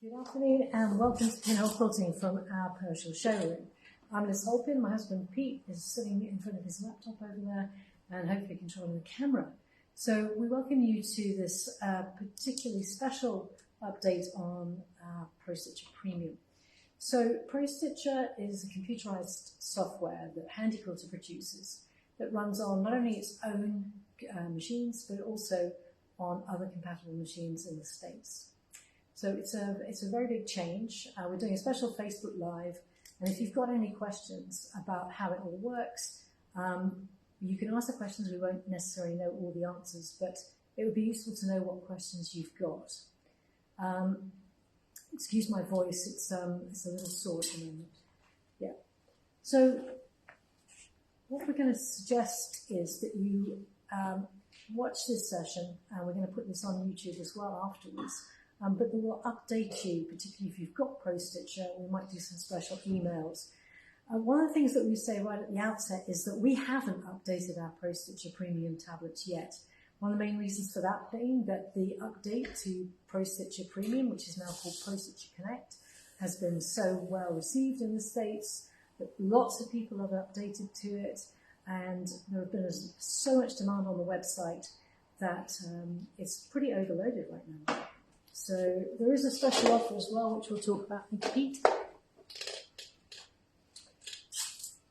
Good afternoon and welcome to Pinhole Quilting from our Persian showroom. I'm Liz Holpin. My husband Pete is sitting in front of his laptop over there and hopefully controlling the camera. So we welcome you to this particularly special update on ProStitcher Premium. So ProStitcher is a computerized software that Handy Quilter produces that runs on not only its own machines but also on other compatible machines in the States. So it's a very big change. We're doing a special Facebook Live, and if you've got any questions about how it all works, you can ask the questions. We won't necessarily know all the answers, but it would be useful to know what questions you've got. Excuse my voice, it's a little sore at the moment. Yeah. So what we're going to suggest is that you watch this session, and we're going to put this on YouTube as well afterwards. But they will update you, particularly if you've got ProStitcher. We might do some special emails. One of the things that we say right at the outset is that we haven't updated our ProStitcher Premium tablets yet. One of the main reasons for that being that the update to ProStitcher Premium, which is now called ProStitcher Connect, has been so well received in the States that lots of people have updated to it, and there have been so much demand on the website that it's pretty overloaded right now. So there is a special offer as well, which we'll talk about in Pete.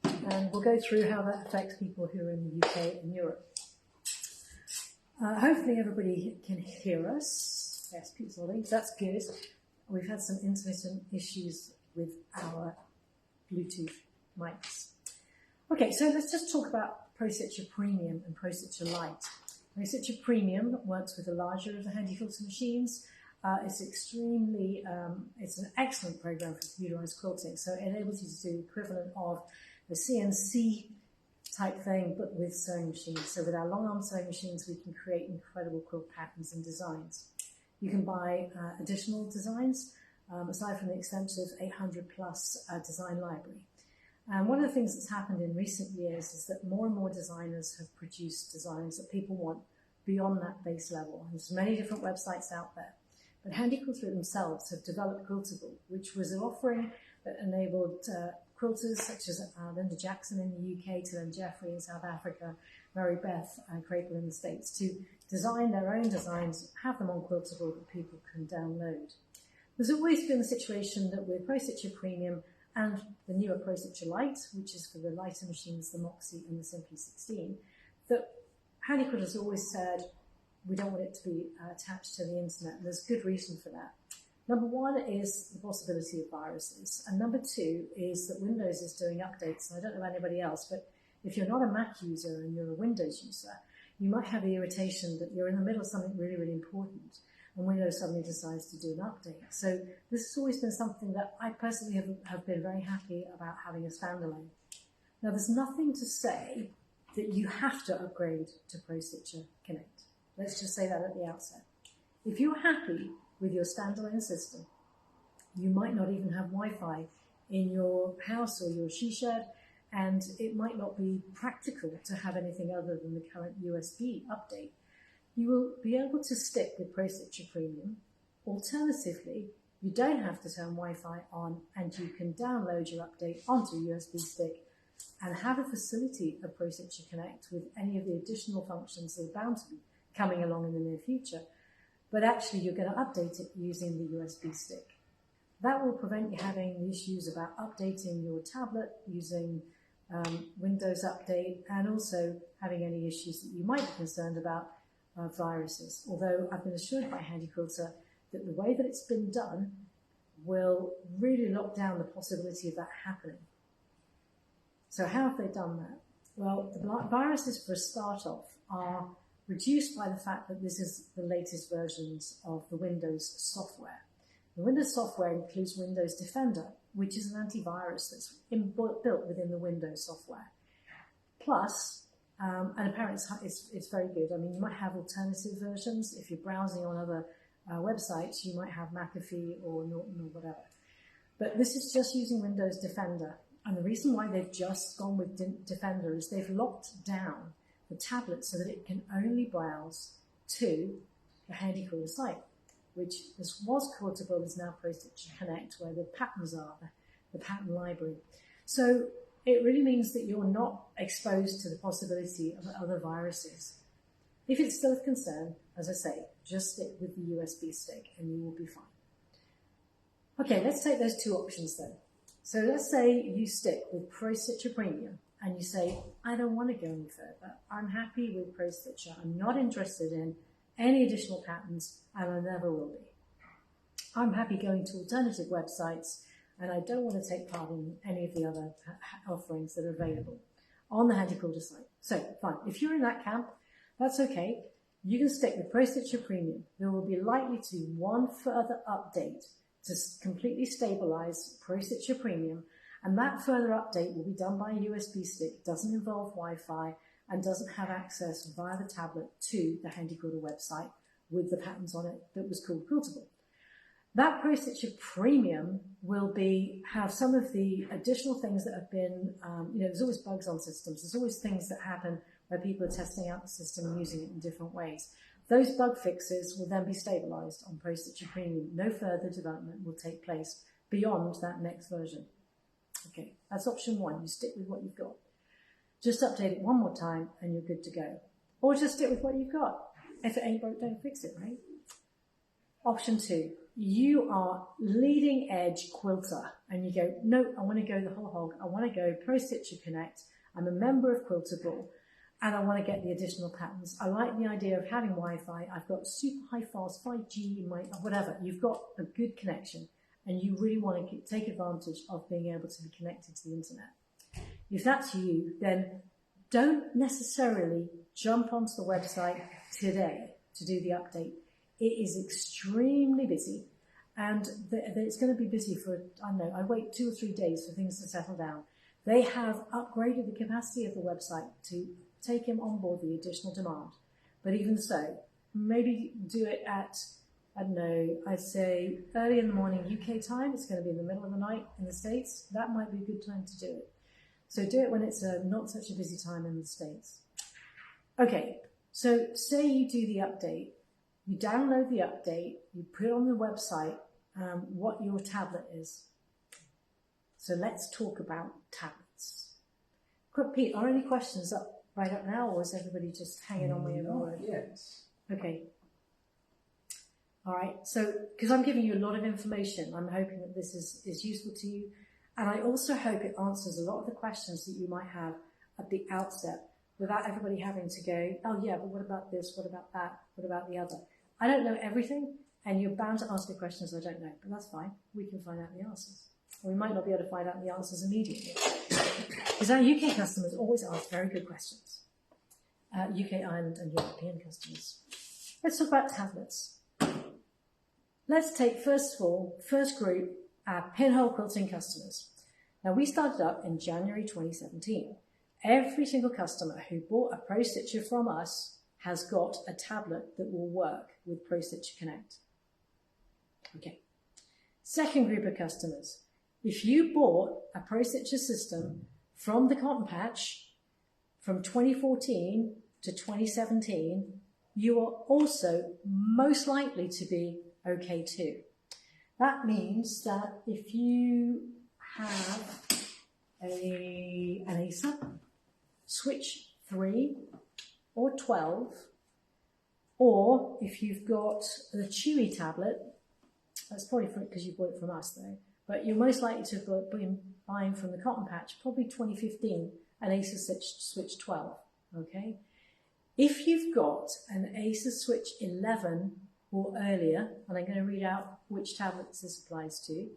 And we'll go through how that affects people who are in the UK and Europe. Hopefully everybody can hear us. Yes, Pete's nodding. That's good. We've had some intermittent issues with our Bluetooth mics. Okay, so let's just talk about ProStitcher Premium and ProStitcher Lite. ProStitcher Premium works with the larger of the Handy Quilter machines. It's an excellent program for computerized quilting. So it enables you to do the equivalent of the CNC type thing, but with sewing machines. So with our long arm sewing machines, we can create incredible quilt patterns and designs. You can buy additional designs, aside from the extensive 800 plus design library. And one of the things that's happened in recent years is that more and more designers have produced designs that people want beyond that base level. There's many different websites out there. But Handy Quilter themselves have developed Quiltable, which was an offering that enabled quilters such as Linda Jackson in the UK, Tillen Jeffrey in South Africa, Mary Beth Crapel in the States, to design their own designs, have them on Quiltable that people can download. There's always been the situation that with ProStitcher Premium and the newer ProStitcher Lite, which is for the lighter machines, the Moxie and the Simply 16, that Handy Quilter has always said, we don't want it to be attached to the internet, and there's good reason for that. Number one is the possibility of viruses, and number two is that Windows is doing updates. And I don't know about anybody else, but if you're not a Mac user and you're a Windows user, you might have the irritation that you're in the middle of something really, really important, and Windows suddenly decides to do an update. So this has always been something that I personally have been very happy about having a standalone. Now, there's nothing to say that you have to upgrade to ProStitcher Connect. Let's just say that at the outset. If you're happy with your standalone system, you might not even have Wi-Fi in your house or your she shed, and it might not be practical to have anything other than the current USB update. You will be able to stick with ProStitcher Premium. Alternatively, you don't have to turn Wi-Fi on, and you can download your update onto a USB stick and have a facility of ProStitcher Connect with any of the additional functions that are bound to be coming along in the near future, but actually you're going to update it using the USB stick. That will prevent you having the issues about updating your tablet using Windows Update, and also having any issues that you might be concerned about viruses. Although I've been assured by Handy Quilter that the way that it's been done will really lock down the possibility of that happening. So how have they done that? Well, the viruses, for a start off, are reduced by the fact that this is the latest versions of the Windows software. The Windows software includes Windows Defender, which is an antivirus that's built within the Windows software. Plus, and apparently it's very good. I mean, you might have alternative versions. If you're browsing on other websites, you might have McAfee or Norton or whatever. But this is just using Windows Defender. And the reason why they've just gone with Defender is they've locked down the tablet so that it can only browse to the Handy Quilter site. which was Quiltable, is now ProStitcher Connect, where the patterns are, the pattern library. So it really means that you're not exposed to the possibility of other viruses. If it's still of concern, as I say, just stick with the USB stick and you will be fine. Okay, let's take those two options then. So let's say you stick with ProStitcher Premium and you say, I don't want to go any further. I'm happy with ProStitcher. I'm not interested in any additional patterns and I never will be. I'm happy going to alternative websites and I don't want to take part in any of the other offerings that are available on the Handy Quilter site. So fine, if you're in that camp, that's okay. You can stick with ProStitcher Premium. There will be likely to be one further update to completely stabilize ProStitcher Premium, and that further update will be done by a USB stick, doesn't involve Wi-Fi, and doesn't have access via the tablet to the Handy Quilter website with the patterns on it that was called Quiltable. That ProStitcher Premium will have some of the additional things that have been, there's always bugs on systems. There's always things that happen where people are testing out the system and using it in different ways. Those bug fixes will then be stabilized on ProStitcher Premium. No further development will take place beyond that next version. Okay, that's option one. You stick with what you've got. Just update it one more time and you're good to go. Or just stick with what you've got. If it ain't broke, don't fix it, right? Option two. You are leading edge quilter and you go, no, I want to go the whole hog. I want to go ProStitcher Connect. I'm a member of Quiltable and I want to get the additional patterns. I like the idea of having Wi-Fi. I've got super high fast 5G in my, whatever. You've got a good connection and you really want to take advantage of being able to be connected to the internet. If that's you, then don't necessarily jump onto the website today to do the update. It is extremely busy and it's going to be busy for, I don't know, I wait 2 or 3 days for things to settle down. They have upgraded the capacity of the website to take him on board the additional demand. But even so, maybe do it at, I don't know, I'd say early in the morning UK time. It's going to be in the middle of the night in the States. That might be a good time to do it. So do it when it's not such a busy time in the States. Okay, so say you do the update. You download the update, you put on the website what your tablet is. So let's talk about tablets. Quick, Pete, are any questions right up now, or is everybody just hanging on my own word? Yes. Okay. All right, so because I'm giving you a lot of information, I'm hoping that this is useful to you. And I also hope it answers a lot of the questions that you might have at the outset without everybody having to go, oh yeah, but what about this, what about that, what about the other? I don't know everything, and you're bound to ask me questions I don't know, but that's fine. We can find out the answers. Or we might not be able to find out the answers immediately. Because our UK customers always ask very good questions. UK, Ireland, and European customers. Let's talk about tablets. Let's take, first of all, first group, our pinhole quilting customers. Now, we started up in January 2017. Every single customer who bought a ProStitcher from us has got a tablet that will work with ProStitcher Connect. Okay. Second group of customers. If you bought a ProStitcher system from the cotton patch from 2014 to 2017, you are also most likely to be okay too. That means that if you have an ASA, switch 3 or 12, or if you've got the Chewy tablet, that's probably because you bought it from us though, but you're most likely to have been buying from the cotton patch, probably 2015, an ASA switch 12, okay? If you've got an ASA switch 11 or earlier, and I'm going to read out which tablets this applies to,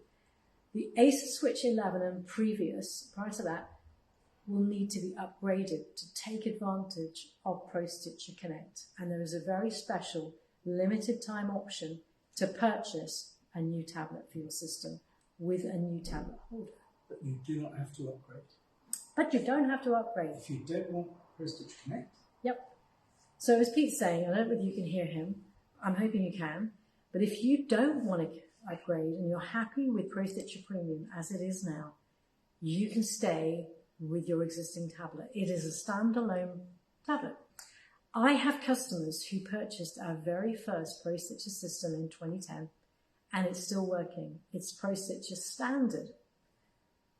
the ASA switch 11 and previous, prior to that, will need to be upgraded to take advantage of ProStitcher Connect. And there is a very special limited time option to purchase a new tablet for your system with a new tablet holder. But you do not have to upgrade. But you don't have to upgrade. If you don't want ProStitcher Connect. Yep. So as Pete's saying, I don't know whether you can hear him, I'm hoping you can, but if you don't want to upgrade and you're happy with ProStitcher Premium as it is now, you can stay with your existing tablet. It is a standalone tablet. I have customers who purchased our very first Pro Stitcher system in 2010, and it's still working. It's Pro Stitcher Standard.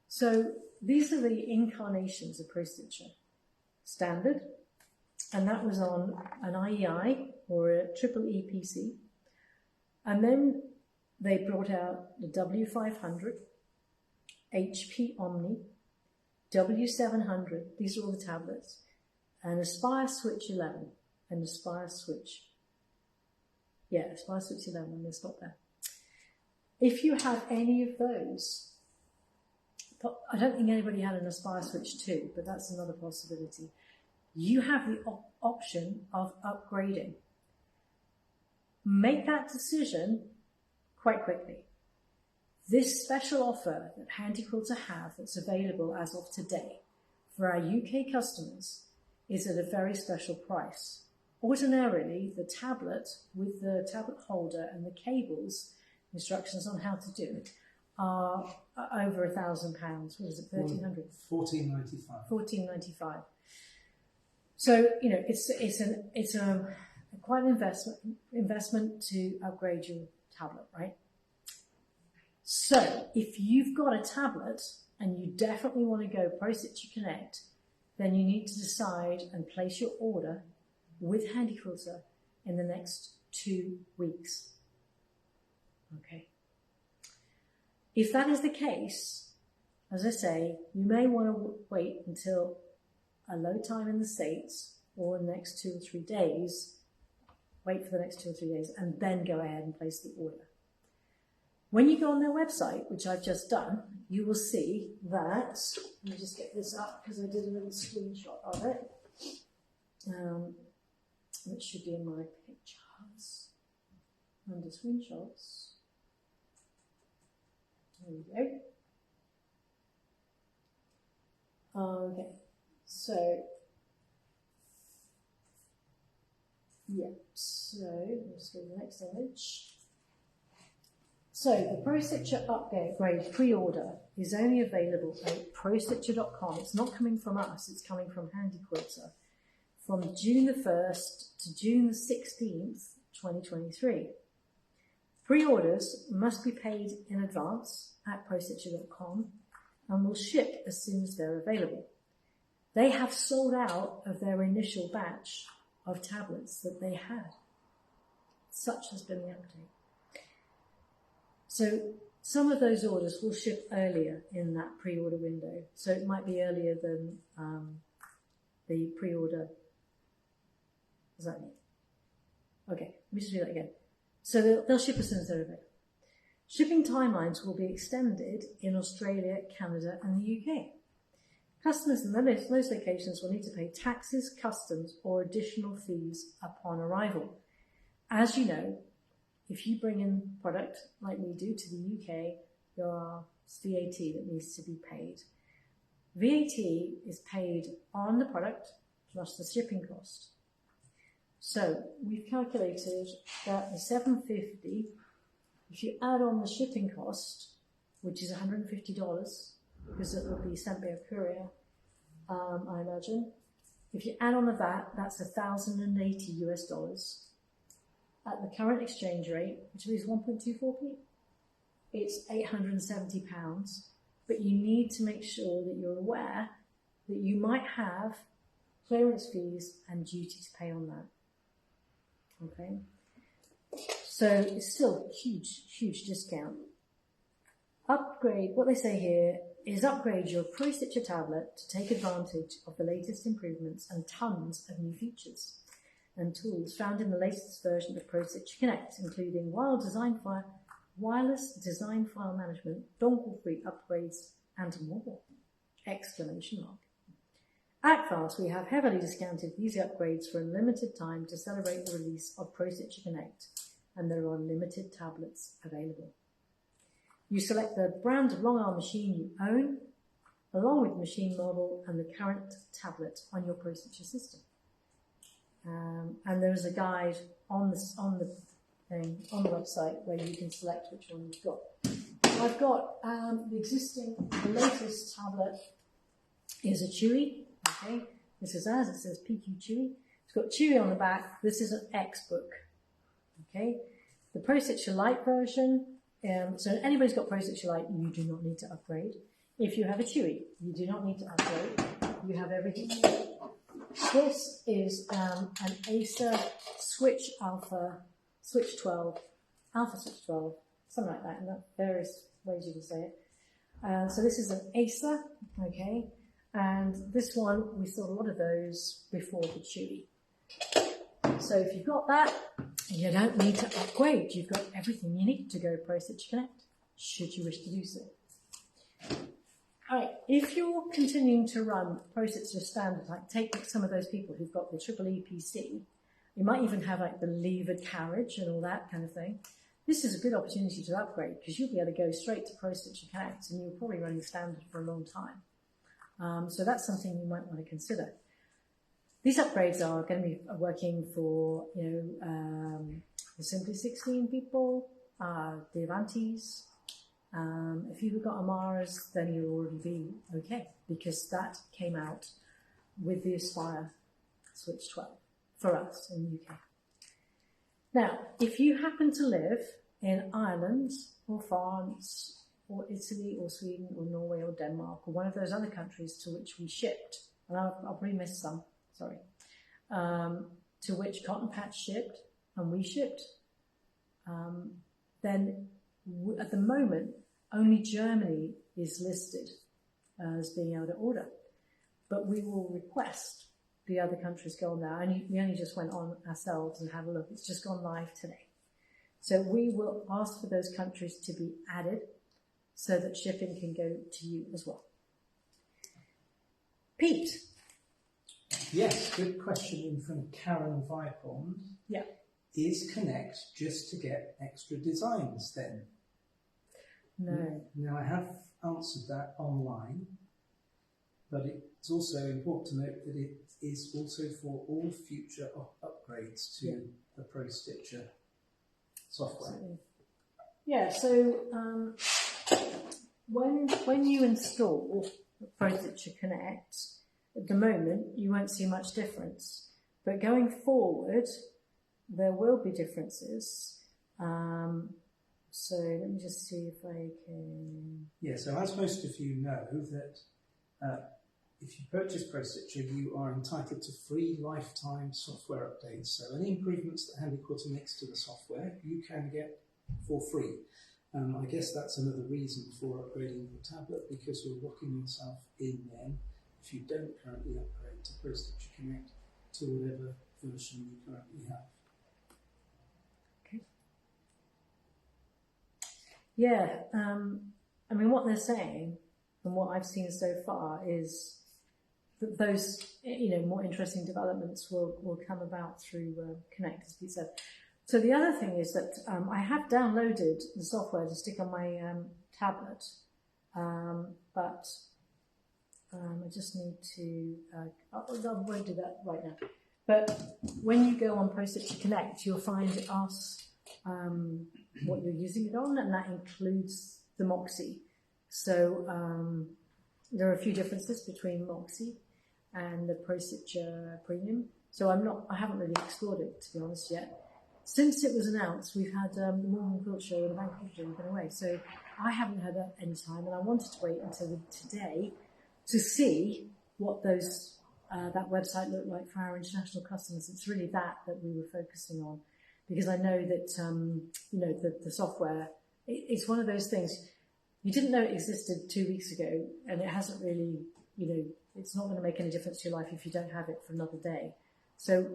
So these are the incarnations of Pro Stitcher Standard, and that was on an IEI or a triple EPC. And then they brought out the W500, HP Omni, W700, these are all the tablets, and Aspire Switch 11, and Aspire Switch 11, I'm going to stop there. If you have any of those, I don't think anybody had an Aspire Switch 2, but that's another possibility. You have the option of upgrading. Make that decision quite quickly. This special offer that Handy Quilter have that's available as of today for our UK customers is at a very special price. Ordinarily, the tablet with the tablet holder and the cables, instructions on how to do it, are over £1,000. What is it, 1,300? 14.95. 14.95. So it's quite an investment to upgrade your tablet, right? So if you've got a tablet and you definitely want to go Pro Stitcher Connect, then you need to decide and place your order with Handy Quilter in the next 2 weeks. Okay. If that is the case, as I say, you may want to wait until a low time in the States or the next 2 or 3 days, wait for the next 2 or 3 days, and then go ahead and place the order. When you go on their website, which I've just done, you will see that, let me just get this up because I did a little screenshot of it. It should be in my pictures, under screenshots. There we go. Okay, so, yeah, so let's go to the next image. So the Pro Stitcher upgrade pre-order is only available at prostitcher.com. It's not coming from us, it's coming from Handy Quilter from June the 1st to June the 16th, 2023. Pre-orders must be paid in advance at prostitcher.com and will ship as soon as they're available. They have sold out of their initial batch of tablets that they had. Such has been the update. So some of those orders will ship earlier in that pre-order window. So it might be earlier than the pre-order. What does that mean? Okay, let me just do that again. So they'll ship as soon as they're available. Shipping timelines will be extended in Australia, Canada, and the UK. Customers in most locations will need to pay taxes, customs, or additional fees upon arrival. As you know, if you bring in product like we do to the UK, there are VAT that needs to be paid. VAT is paid on the product plus the shipping cost. So we've calculated that the $750, if you add on the shipping cost, which is $150, because it will be sent by a courier, I imagine. If you add on the VAT, that's $1,080 US. At the current exchange rate, which is 1.24p, it's £870. But you need to make sure that you're aware that you might have clearance fees and duty to pay on that. Okay, so it's still a huge discount. Upgrade, what they say here is upgrade your Pro Stitcher tablet to take advantage of the latest improvements and tons of new features and tools found in the latest version of Pro Stitcher Connect, including wireless design file management, dongle-free upgrades, and more! Exclamation mark. Act fast, we have heavily discounted these upgrades for a limited time to celebrate the release of Pro Stitcher Connect, and there are limited tablets available. You select the brand of long arm machine you own, along with the machine model and the current tablet on your Pro Stitcher system. And there is a guide on the website where you can select which one you've got. I've got the latest tablet is a Chewy. Okay, this is as it says PQ Chewy. It's got Chewy on the back. This is an X book. Okay, the Pro Stitcher Lite version. So anybody's got Pro Stitcher Lite, you do not need to upgrade. If you have a Chewy, you do not need to upgrade. You have everything. This is an Acer Switch Alpha, Switch 12, Alpha Switch 12, something like that, and there are various ways you can say it. So this is an Acer, okay, and this one, we sold a lot of those before the Chewy. So if you've got that, you don't need to upgrade. You've got everything you need to go Pro Stitcher Connect, should you wish to do so. All right, if you're continuing to run Pro Stitcher Standard, like take some of those people who've got the triple EPC, you might even have like the levered carriage and all that kind of thing. This is a good opportunity to upgrade because you'll be able to go straight to Pro Stitcher Connect and you'll probably run your Standard for a long time. So that's something you might want to consider. These upgrades are going to be working for, the Simply 16 people, the Avantis. If you've got Amaras, then you'll already be okay because that came out with the Aspire Switch 12 for us in the UK. Now, if you happen to live in Ireland or France or Italy or Sweden or Norway or Denmark or one of those other countries to which we shipped, and I'll probably miss some, sorry, to which Cotton Patch shipped and we shipped, then at the moment, only Germany is listed as being able to order. But we will request the other countries go on there. We only just went on ourselves and had a look. It's just gone live today. So we will ask for those countries to be added so that shipping can go to you as well. Pete. Yes, good question from Karen Vipond. Yeah. Is Connect just to get extra designs then? No. Now, I have answered that online, but it's also important to note that it is also for all future upgrades to the Pro Stitcher software. Absolutely. Yeah, so when you install Pro Stitcher Connect, at the moment, you won't see much difference. But going forward, there will be differences. So let me just see if I can... Yeah, so as most of you know, that if you purchase Pro Stitcher, you are entitled to free lifetime software updates. So any improvements that Handy Quilter makes to the software, you can get for free. I guess that's another reason for upgrading your tablet, because you're locking yourself in then if you don't currently upgrade to Pro Stitcher Connect to whatever version you currently have. Yeah, I mean, what they're saying and what I've seen so far is that those, more interesting developments will come about through Connect, as Pete said. So the other thing is that I have downloaded the software to stick on my tablet, but I just need to, I won't do that right now. But when you go on Pro Stitcher Connect, you'll find it asks what you're using it on, and that includes the Moxie. So there are a few differences between Moxie and the Pro Stitcher Premium. So I haven't really explored it, to be honest, yet. Since it was announced, we've had the Morning Quilt Show and the Bank Quilt Show been away, so I haven't had any time, and I wanted to wait until today to see what those that website looked like for our international customers. It's really that we were focusing on, because I know that the software, it's one of those things you didn't know it existed 2 weeks ago, and it hasn't really, it's not going to make any difference to your life if you don't have it for another day. So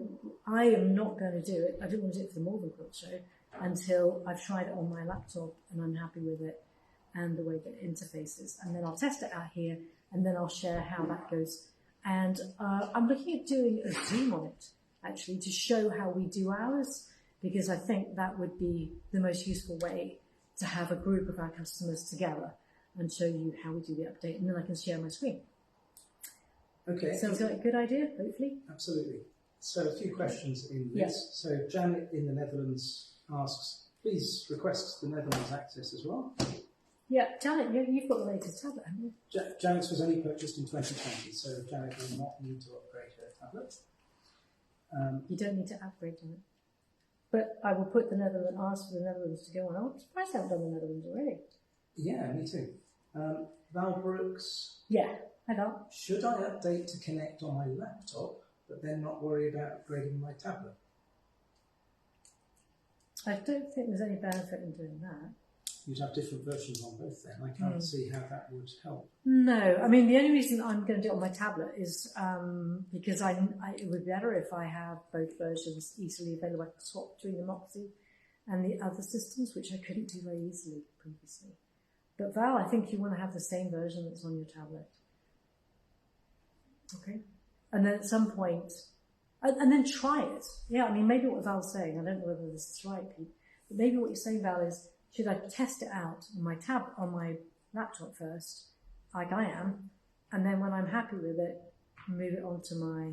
I am not going to do it. I didn't want to do it for the Malvern Quilt Show until I've tried it on my laptop and I'm happy with it and the way that it interfaces. And then I'll test it out here, and then I'll share how that goes. And I'm looking at doing a Zoom on it, actually, to show how we do ours, because I think that would be the most useful way to have a group of our customers together and show you how we do the update, and then I can share my screen. Okay. Sounds like a good idea, hopefully. Absolutely. So a few questions in this. Yes. So Janet in the Netherlands asks, please request the Netherlands access as well. Yeah, Janet, you've got the latest tablet, haven't you? Janet's was only purchased in 2020, so Janet will not need to upgrade her tablet. You don't need to upgrade on it. But I will put the Netherlands, ask for the Netherlands to go on. I'm surprised I haven't done the Netherlands already. Yeah, me too. Val Brooks. Yeah, I don't. Should I update to connect on my laptop, but then not worry about upgrading my tablet? I don't think there's any benefit in doing that. You'd have different versions on both then. I can't see how that would help. No, I mean, the only reason I'm going to do it on my tablet is because it would be better if I have both versions easily available. I can swap between the Moxie and the other systems, which I couldn't do very easily previously. But Val, I think you want to have the same version that's on your tablet. Okay? And then at some point, and then try it. Yeah, I mean, maybe what Val's saying, I don't know whether this is right, Pete, but maybe what you're saying, Val, is should I test it out on my laptop first, like I am, and then when I'm happy with it, move it onto my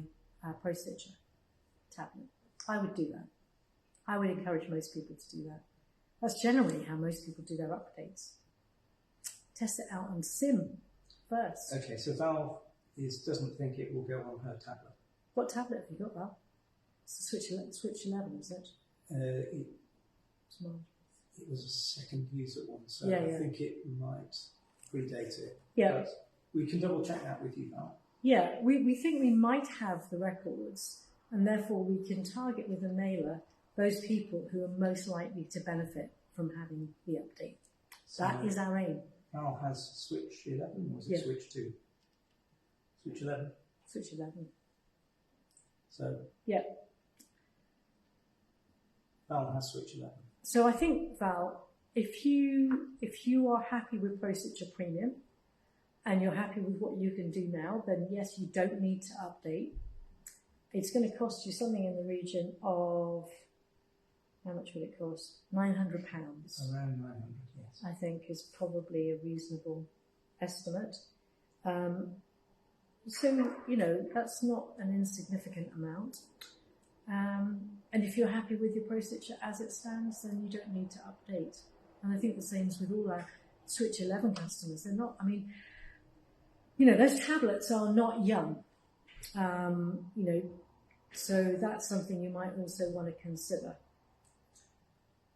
Pro Stitcher tablet? I would do that. I would encourage most people to do that. That's generally how most people do their updates. Test it out on Sim first. Okay, so Val doesn't think it will go on her tablet. What tablet have you got, Val? It's the Switch 11, is it? Smart. It was a second user one, so Yeah, I think it might predate it. Yeah. But we can double check that with you, Val. Yeah, we think we might have the records, and therefore we can target with a mailer those people who are most likely to benefit from having the update. So That is our aim. Val has Switch 11, or was it Switch 2? Switch 11. Switch 11. So Yeah. Val has Switch 11. So I think, Val, if you are happy with Pro Stitcher Premium and you're happy with what you can do now, then yes, you don't need to update. It's going to cost you something in the region of, how much would it cost? £900. Around 900, yes. I think is probably a reasonable estimate. So, you know, that's not an insignificant amount. And if you're happy with your Pro Stitcher as it stands, then you don't need to update. And I think the same is with all our Switch 11 customers. They're not, I mean, you know, those tablets are not young. You know, so that's something you might also want to consider.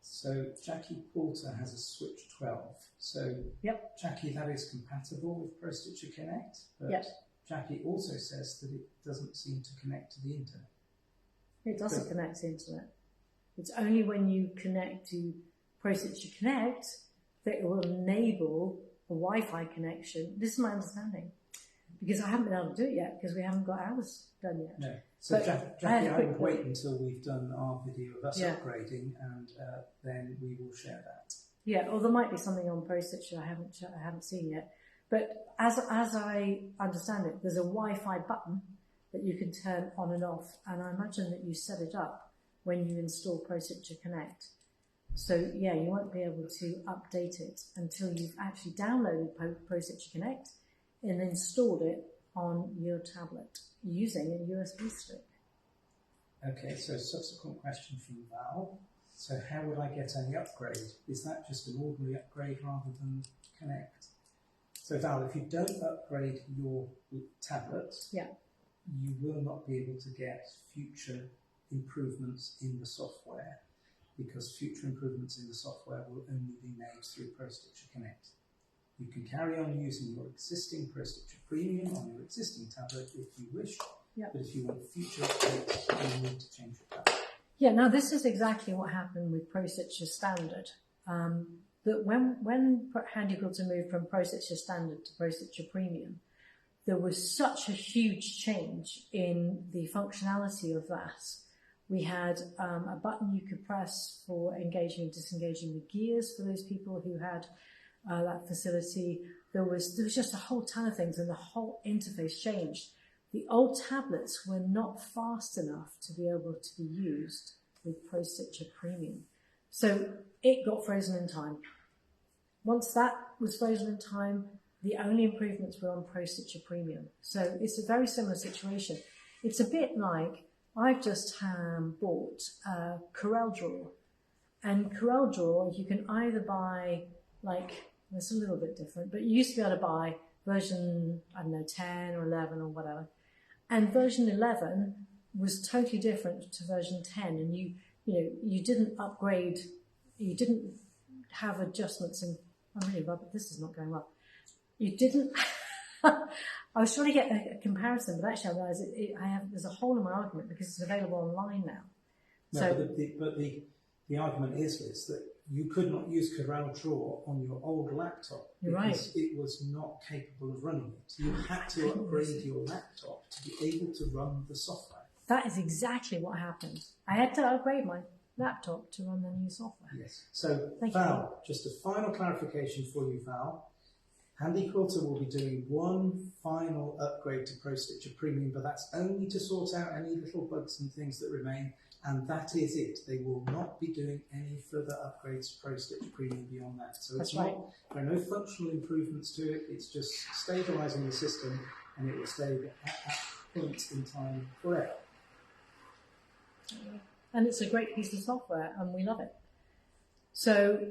So Jackie Porter has a Switch 12. So Yep. Jackie, that is compatible with Pro Stitcher Connect, but Yep. Jackie also says that it doesn't seem to connect to the internet. It doesn't connect to the internet. It's only when you connect to Pro Stitcher Connect that it will enable a Wi-Fi connection. This is my understanding, because I haven't been able to do it yet because we haven't got ours done yet. No. So But Jackie, I quick would look. wait until we've done our video of us Yeah. upgrading, and then we will share that. Yeah, or there might be something on Pro Stitcher I haven't seen yet. But as I understand it, there's a Wi-Fi button that you can turn on and off, and I imagine that you set it up when you install Pro Stitcher Connect. So yeah, you won't be able to update it until you've actually downloaded Pro Stitcher Connect and installed it on your tablet using a USB stick. Okay, so subsequent question from Val. So how would I get any upgrade? Is that just an ordinary upgrade rather than Connect? So Val, if you don't upgrade your tablet, Yeah. you will not be able to get future improvements in the software, because future improvements in the software will only be made through Pro Stitcher Connect. You can carry on using your existing Pro Stitcher Premium on your existing tablet if you wish, Yeah. but if you want future updates, you need to change your tablet. Yeah, now this is exactly what happened with Pro Stitcher Standard. That when Handy Quilter moved from Pro Stitcher Standard to Pro Stitcher Premium, there was such a huge change in the functionality of that. We had a button you could press for engaging and disengaging the gears for those people who had that facility. There was just a whole ton of things, and the whole interface changed. The old tablets were not fast enough to be able to be used with Pro Stitcher Premium. So it got frozen in time. Once that was frozen in time, the only improvements were on Pro Stitcher Premium. So it's a very similar situation. It's a bit like I've just bought a Corel Draw. And Corel Draw, you can either buy, like, it's a little bit different, but you used to be able to buy version, I don't know, 10 or 11 or whatever. And version 11 was totally different to version 10, and you didn't upgrade, you didn't have adjustments in. I'm really rubbish. This is not going well. You didn't. I was trying to get a comparison, but actually I realised there's a hole in my argument because it's available online now. No, So, but the argument is, Liz, that you could not use Corel Draw on your old laptop because it was not capable of running it. You had to upgrade your laptop to be able to run the software. that is exactly what happened. I had to upgrade my laptop to run the new software. Yes. So, Val, just a final clarification for you, Val. Handy Quilter will be doing one final upgrade to Pro Stitcher Premium, but that's only to sort out any little bugs and things that remain, and that is it. They will not be doing any further upgrades to Pro Stitcher Premium beyond that. So That's it's right. there are no functional improvements to it, it's just stabilising the system, and it will stay at that point in time forever. And it's a great piece of software, and we love it. So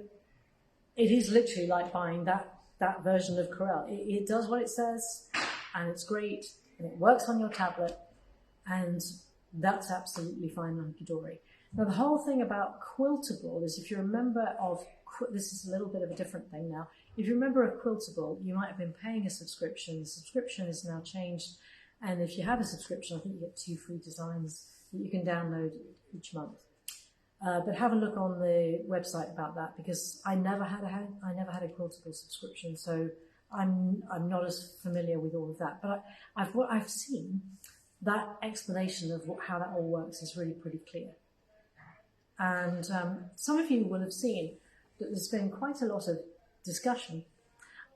it is literally like buying that version of Corel. It does what it says, and it's great, and it works on your tablet, and that's absolutely fine, hunky-dory. Now, the whole thing about Quiltable is, if you remember this is a little bit of a different thing now. If you remember of Quiltable, you might have been paying a subscription. The subscription is now changed, and if you have a subscription, I think you get 2 free designs that you can download each month. But have a look on the website about that, because I never had a Quiltable subscription, so I'm not as familiar with all of that. But I've seen that explanation of how that all works is really pretty clear. And some of you will have seen that there's been quite a lot of discussion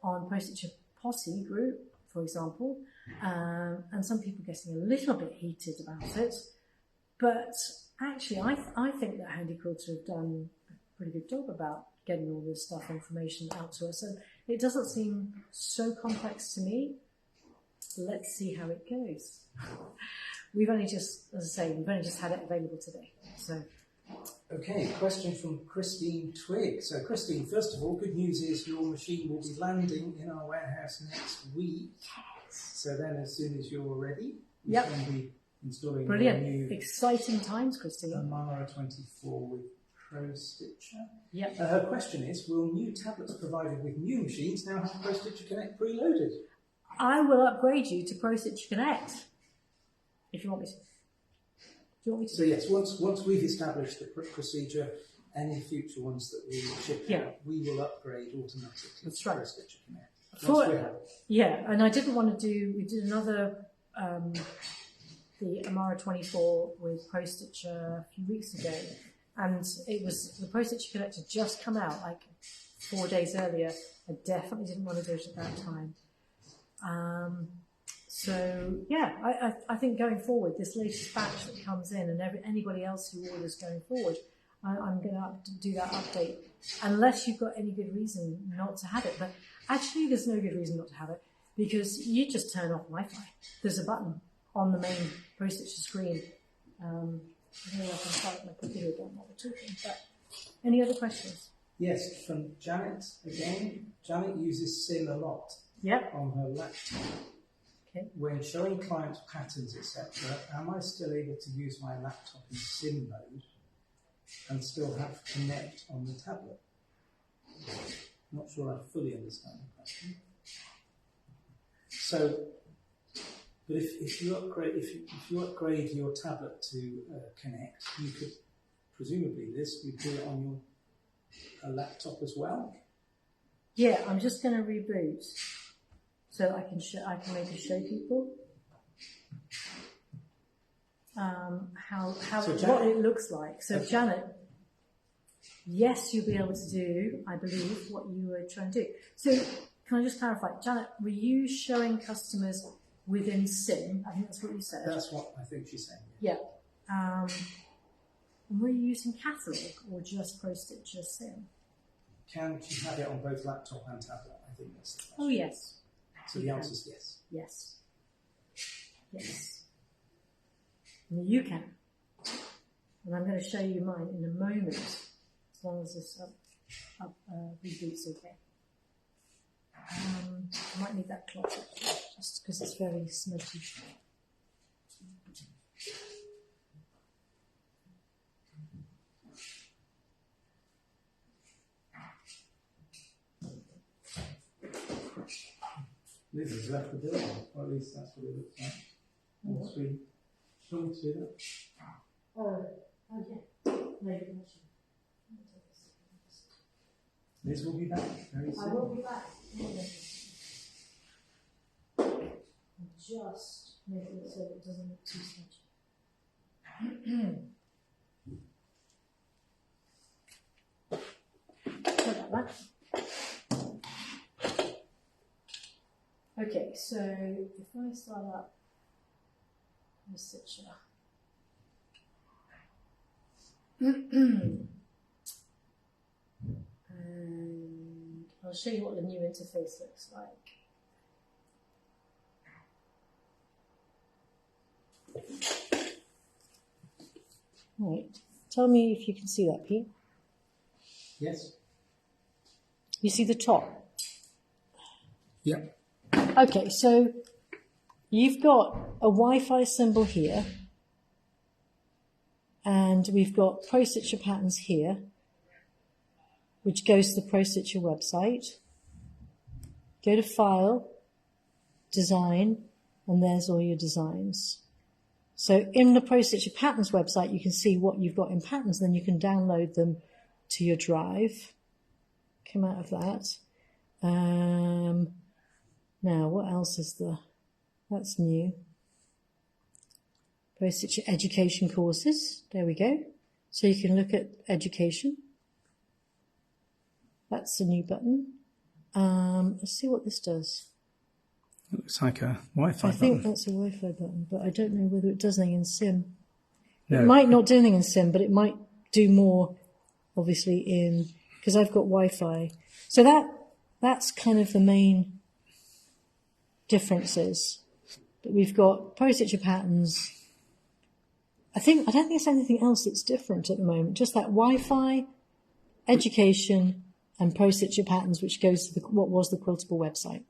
on Pro Stitcher Posse group, for example, and some people getting a little bit heated about it. But actually, I think that Handy Quilter have done a pretty good job about getting all this information out to us. And it doesn't seem so complex to me. Let's see how it goes. We've only just had it available today. So. Okay, question from Christine Twigg. So Christine, first of all, good news is your machine will be landing in our warehouse next week. Yes. So then as soon as you're ready, you can be installing brilliant, new exciting times, Christine. Amara 24 with Pro Stitcher. Yep. Her question is, will new tablets provided with new machines now have Pro Stitcher Connect preloaded? I will upgrade you to Pro Stitcher Connect, if you want me to. Do you want me to? So yes, once we've established the procedure, any future ones that we ship out, we will upgrade automatically to Pro Stitcher Connect. And I didn't want to we did another, the Amara 24 with Pro Stitcher a few weeks ago, and the Pro Stitcher Connect had just come out like 4 days earlier. I definitely didn't want to do it at that time. I think going forward, this latest batch that comes in, and anybody else who orders going forward, I'm going to do that update, unless you've got any good reason not to have it. But actually, there's no good reason not to have it, because you just turn off Wi-Fi. There's a button on the main Pro Stitcher screen. Maybe I can start my computer again while we're talking. But any other questions? Yes, from Janet again. Janet uses Sim a lot on her laptop. Okay. When showing clients patterns, etc., am I still able to use my laptop in Sim mode and still have Connect on the tablet? I'm not sure I fully understand the question. So, but if you upgrade your tablet to Connect, you could presumably you do it on your laptop as well. Yeah, I'm just going to reboot so I can maybe show people what it looks like. So Janet, yes, you'll be able to do, I believe, what you were trying to do. So can I just clarify, Janet, were you showing customers within Sim? I think that's what you said. That's what I think she's saying. Yeah. Were you using Catalogue or just Pro Stitcher Sim? Can she have it on both laptop and tablet? I think that's the question. Oh, yes. So the answer is yes. Yes. Yes. And you can. And I'm going to show you mine in a moment, as long as this reboot's okay. I might need that clock just because it's very smudgy. Liz has left the building, or at least that's what it looks like on the screen. Do you want me to do that? Oh, okay. Maybe. Liz will be back very soon. I will be back. Just make it so it doesn't look too smudgy. Sorry about that. Okay, so if I start up the stitcher. And I'll show you what the new interface looks like. Right, tell me if you can see that, Pete. Yes. You see the top? Yep. Okay, so you've got a Wi-Fi symbol here, and we've got Pro Stitcher patterns here, which goes to the Pro Stitcher website. Go to File, Design, and there's all your designs. So in the Pro Stitcher Patterns website, you can see what you've got in patterns, then you can download them to your drive. Come out of that. Now, what else is there? That's new. Pro Stitcher Education courses. There we go. So you can look at education. That's a new button. Let's see what this does. It looks like a Wi-Fi I think button. that's a Wi-Fi button, but I don't know whether it does anything in Sim. No. It might not do anything in Sim, but it might do more, obviously, in, because I've got Wi-Fi. So that's kind of the main differences. But we've got Pro Stitcher patterns. I don't think there's anything else that's different at the moment. Just that Wi-Fi, education, and Pro Stitcher patterns, which goes to what was the Quiltable website.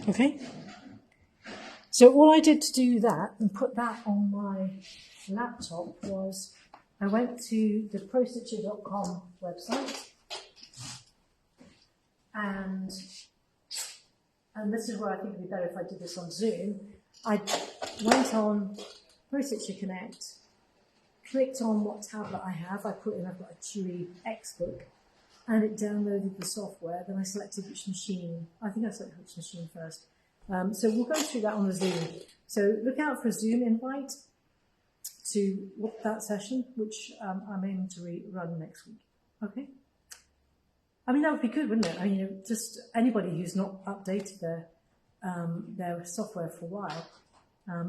Okay? So all I did to do that and put that on my laptop was I went to the prostitcher.com website, and this is where I think it'd be better if I did this on Zoom. I went on Pro Stitcher Connect, clicked on what tablet I have. I've got a Chewy X book, and it downloaded the software. Then I selected which machine. I think I selected which machine first. So we'll go through that on the Zoom. So look out for a Zoom invite to that session, which I'm aiming to run next week. Okay? I mean, that would be good, wouldn't it? I mean, just anybody who's not updated their software for a while,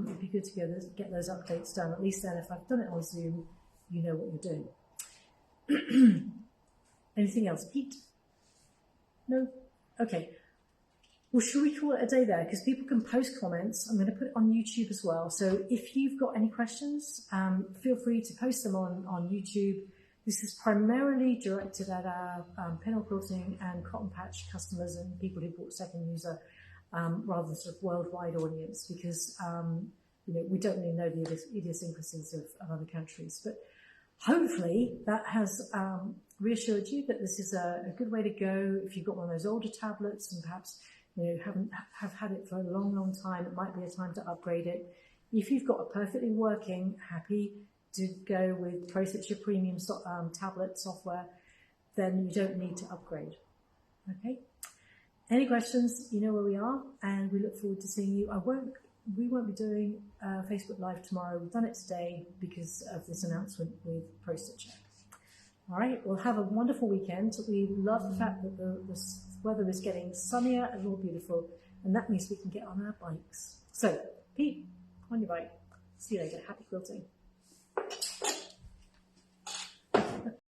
it'd be good to get those updates done. At least then, if I've done it on Zoom, you know what you're doing. Anything else, Pete? No? Okay. Well, should we call it a day there? Because people can post comments. I'm going to put it on YouTube as well. So if you've got any questions, feel free to post them on YouTube. This is primarily directed at our pinhole quilting and cotton patch customers and people who bought second user, rather than sort of worldwide audience, because we don't really know the idiosyncrasies of other countries. But hopefully that has reassured you that this is a good way to go. If you've got one of those older tablets and perhaps have had it for a long, long time, it might be a time to upgrade it. If you've got a perfectly working, happy to go with Pro Stitcher Premium tablet software, then you don't need to upgrade. Okay? Any questions, you know where we are, and we look forward to seeing you. We won't be doing Facebook Live tomorrow. We've done it today because of this announcement with Pro Stitcher. All right, we'll have a wonderful weekend. We love the fact that the weather is getting sunnier and more beautiful, and that means we can get on our bikes. So, Pete, on your bike. See you later. Happy quilting.